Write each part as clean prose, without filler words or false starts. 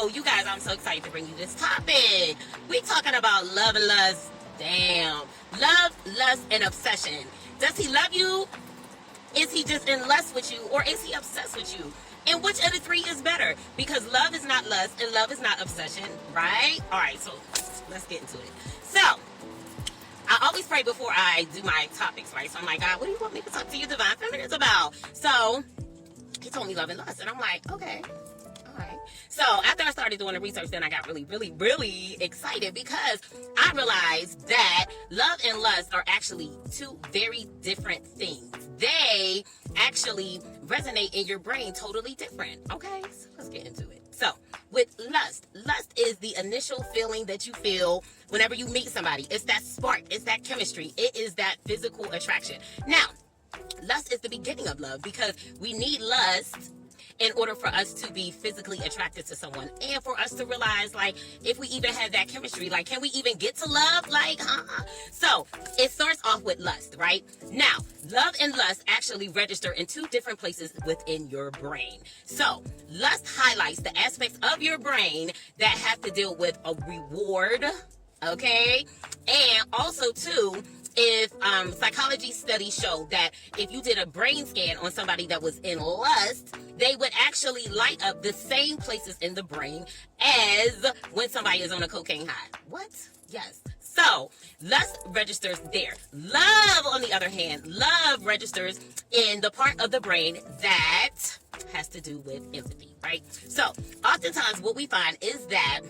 So, you guys, I'm so excited to bring you this topic. We talking about love and lust. Damn. Love, lust, and obsession. Does he love you? Is he just in lust with you? Or is he obsessed with you? And which of the three is better? Because love is not lust and love is not obsession, right? All right, so let's get into it. So, I always pray before I do my topics, right? So I'm like, God, what do you want me to talk to you divine feminines about? So he told me love and lust. And I'm like, okay, all right. So after I started doing the research, then I got really excited because I realized that love and lust are actually two very different things. They actually resonate in your brain totally different. Okay, so let's get into it. So with lust is the initial feeling that you feel whenever you meet somebody. It's that spark, it's that chemistry, it is that physical attraction. Now, lust is the beginning of love because we need lust in order for us to be physically attracted to someone and for us to realize, like, if we even have that chemistry, like, can we even get to love? Like, So it starts off with lust, right? Now, love and lust actually register in two different places within your brain. So lust highlights the aspects of your brain that have to deal with a reward, okay? And also, too, if psychology studies show that if you did a brain scan on somebody that was in lust, they would actually light up the same places in the brain as when somebody is on a cocaine high. What? Yes. So, lust registers there. Love, on the other hand, love registers in the part of the brain that has to do with empathy, right? So, oftentimes what we find is that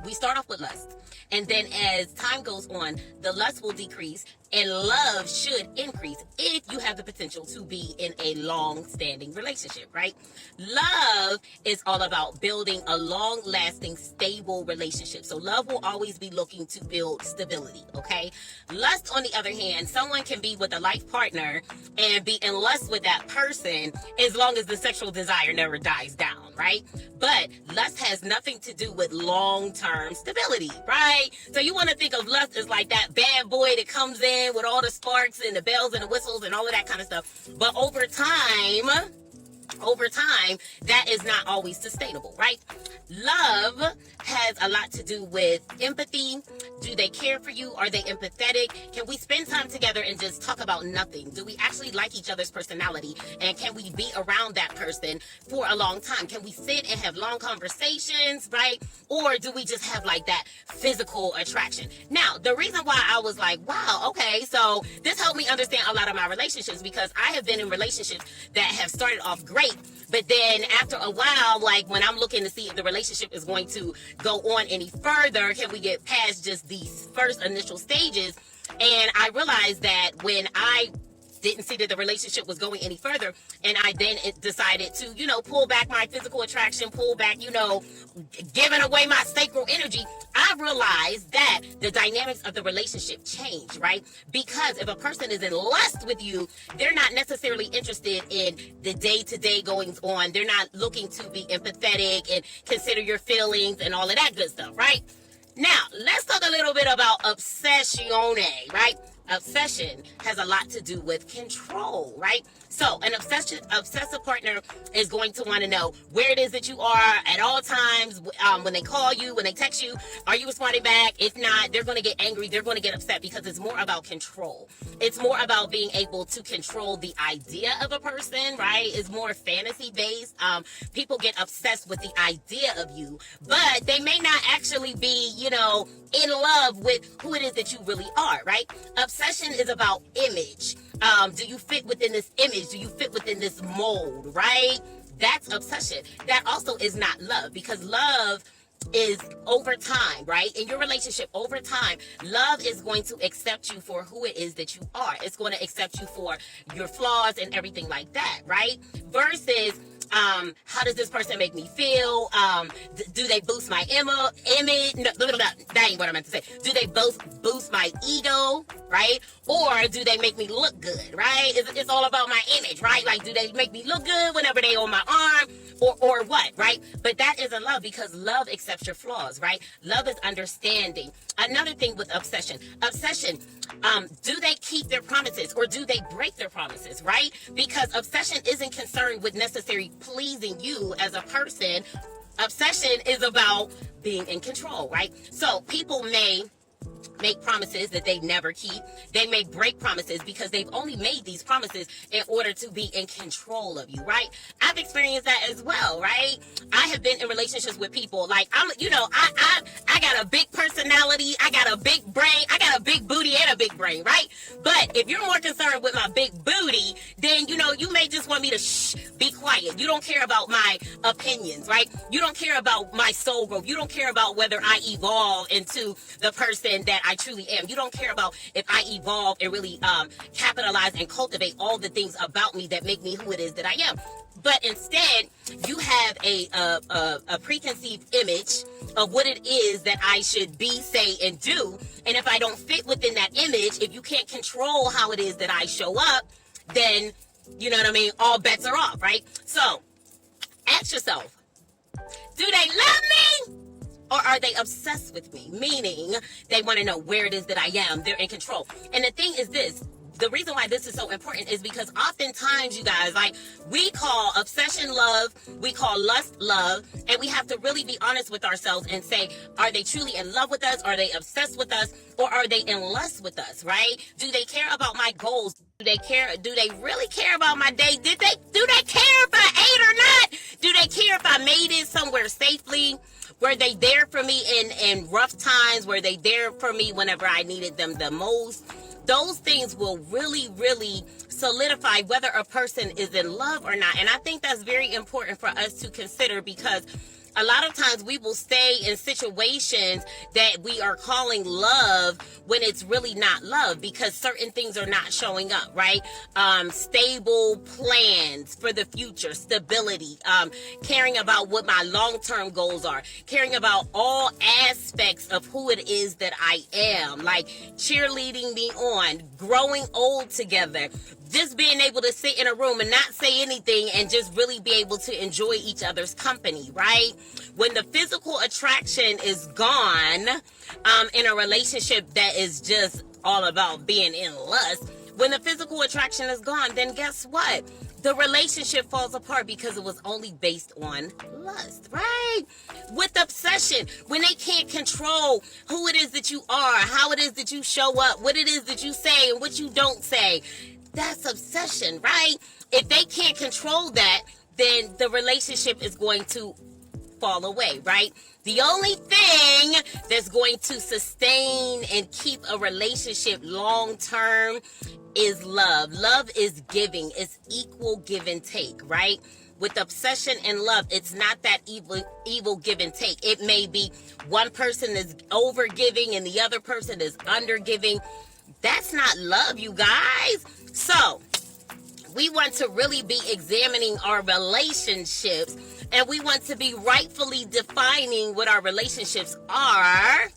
we start off with lust. And then as time goes on, the lust will decrease and love should increase if you have the potential to be in a long-standing relationship, right? Love is all about building a long-lasting, stable relationship. So love will always be looking to build stability, okay? Lust, on the other hand, someone can be with a life partner and be in lust with that person as long as the sexual desire never dies down, right? But lust has nothing to do with long-term stability, right? So you want to think of lust as like that bad boy that comes in with all the sparks and the bells and the whistles and all of that kind of stuff. But over time, that is not always sustainable, right? Love has a lot to do with empathy. Do they care for you? Are they empathetic? Can we spend time together and just talk about nothing? Do we actually like each other's personality? And can we be around that person for a long time? Can we sit and have long conversations, right? Or do we just have like that physical attraction? Now, the reason why I was like, wow, okay, so this helped me understand a lot of my relationships because I have been in relationships that have started off great, but then after a while, like when I'm looking to see if the relationship is going to go on any further, can we get past just these first initial stages? And I realized that when I didn't see that the relationship was going any further, and I then decided to, pull back my physical attraction, pull back, giving away my sacral energy, I realized that the dynamics of the relationship change, right? Because if a person is in lust with you, they're not necessarily interested in the day-to-day goings on. They're not looking to be empathetic and consider your feelings and all of that good stuff, right? Now, let's talk a little bit about obsessione, right? Obsession has a lot to do with control, right? So an obsessive partner is going to want to know where it is that you are at all times. When they call you, when they text you, are you responding back? If not, they're going to get angry. They're going to get upset because it's more about control. It's more about being able to control the idea of a person, right? It's more fantasy based. People get obsessed with the idea of you, but they may not actually be, in love with who it is that you really are, right? Obsession is about image. Do you fit within this image? Do you fit within this mold, right? That's obsession. That also is not love, because love is over time, right? In your relationship, over time, love is going to accept you for who it is that you are. It's going to accept you for your flaws and everything like that, right? Versus, how does this person make me feel? Do they boost my image? No, that ain't what I meant to say. Do they both boost my ego, right? Or do they make me look good, right? It's all about my image, right? Like, do they make me look good whenever they on my arm? Or what, right? But that isn't love, because love accepts your flaws, right? Love is understanding. Another thing with obsession, do they keep their promises or do they break their promises, right? Because obsession isn't concerned with necessarily pleasing you as a person, Obsession is about being in control, right? So people may make promises that they never keep. They may break promises because they've only made these promises in order to be in control of you, right? I've experienced that as well, right? I have been in relationships with people like I got a big personality, I got a big brain, I got a big booty and a big brain, right? But if you're more concerned with my big booty, then you may just want me to be quiet. You don't care about my opinions, right? You don't care about my soul growth. You don't care about whether I evolve into the person that I truly am. You don't care about if I evolve and really capitalize and cultivate all the things about me that make me who it is that I am. But instead, you have a preconceived image of what it is that I should be, say, and do. And if I don't fit within that image, if you can't control how it is that I show up, then, you know what I mean, all bets are off, right? So, ask yourself, do they love me? Or are they obsessed with me? Meaning, they want to know where it is that I am. They're in control. And the thing is this. The reason why this is so important is because oftentimes, you guys, like, we call obsession love, we call lust love, and we have to really be honest with ourselves and say, are they truly in love with us? Are they obsessed with us? Or are they in lust with us, right? Do they care about my goals? Do they care? Do they really care about my day? Do they care if I ate or not? Do they care if I made it somewhere safely? Were they there for me in rough times? Were they there for me whenever I needed them the most? Those things will really, really solidify whether a person is in love or not. And I think that's very important for us to consider, because a lot of times we will stay in situations that we are calling love when it's really not love, because certain things are not showing up, right? Stable plans for the future, stability, caring about what my long-term goals are, caring about all aspects of who it is that I am, like cheerleading me on, growing old together, just being able to sit in a room and not say anything and just really be able to enjoy each other's company, right? When the physical attraction is gone, in a relationship that is just all about being in lust, when the physical attraction is gone, then guess what? The relationship falls apart because it was only based on lust, right? With obsession, when they can't control who it is that you are, how it is that you show up, what it is that you say and what you don't say, that's obsession, right? If they can't control that, then the relationship is going to fall away, right? The only thing that's going to sustain and keep a relationship long term is love. Love is giving. It's equal give and take, right? With obsession and love, it's not that evil give and take. It may be one person is over giving and the other person is under giving. That's not love, you guys. So, we want to really be examining our relationships, and we want to be rightfully defining what our relationships are,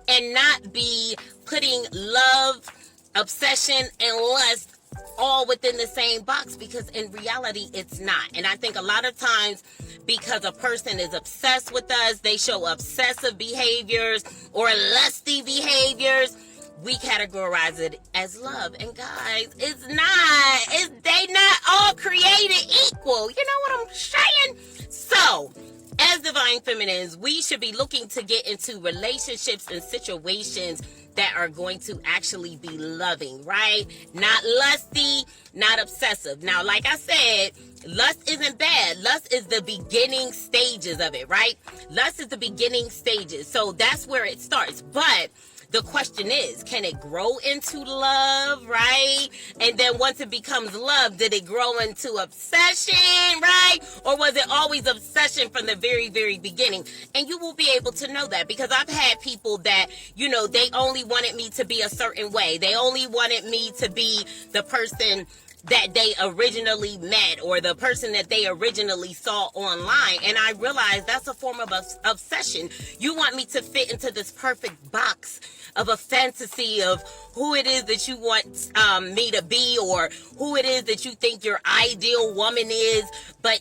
and not be putting love, obsession, and lust all within the same box, because in reality, it's not. And I think a lot of times, because a person is obsessed with us, they show obsessive behaviors or lusty behaviors, we categorize it as love. And guys, they not all created equal. You know what I'm saying? So, as divine feminines, we should be looking to get into relationships and situations that are going to actually be loving, right? Not lusty, not obsessive. Now, like I said, lust isn't bad. Lust is the beginning stages of it, right? Lust is the beginning stages. So that's where it starts. But the question is, can it grow into love, right? And then once it becomes love, did it grow into obsession, right? Or was it always obsession from the very, very beginning? And you will be able to know that, because I've had people that, they only wanted me to be a certain way. They only wanted me to be the person that they originally met, or the person that they originally saw online. And I realized that's a form of obsession. You want me to fit into this perfect box of a fantasy of who it is that you want me to be, or who it is that you think your ideal woman is. But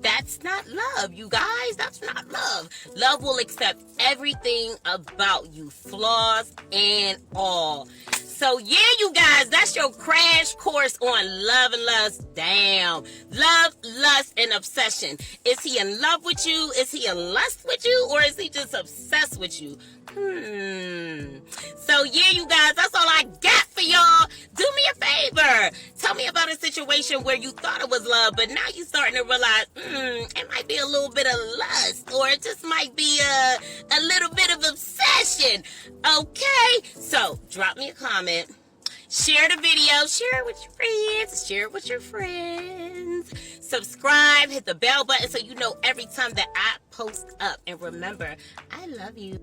that's not love, you guys. That's not love. Love will accept everything about you, flaws and all. So yeah, you guys, that's your crash course on love and lust. Damn. Love, lust, and obsession. Is he in love with you? Is he in lust with you? Or is he just obsessed with you? So yeah, you guys, that's all I got for y'all. Do me a favor. Tell me about a situation where you thought it was love, but now you're starting to realize, it might be a little bit of lust, or it just might be a little bit of obsession. Okay? So drop me a comment. Share the video. Share it with your friends. Share it with your friends. Subscribe. Hit the bell button so you know every time that I post up. And remember, I love you.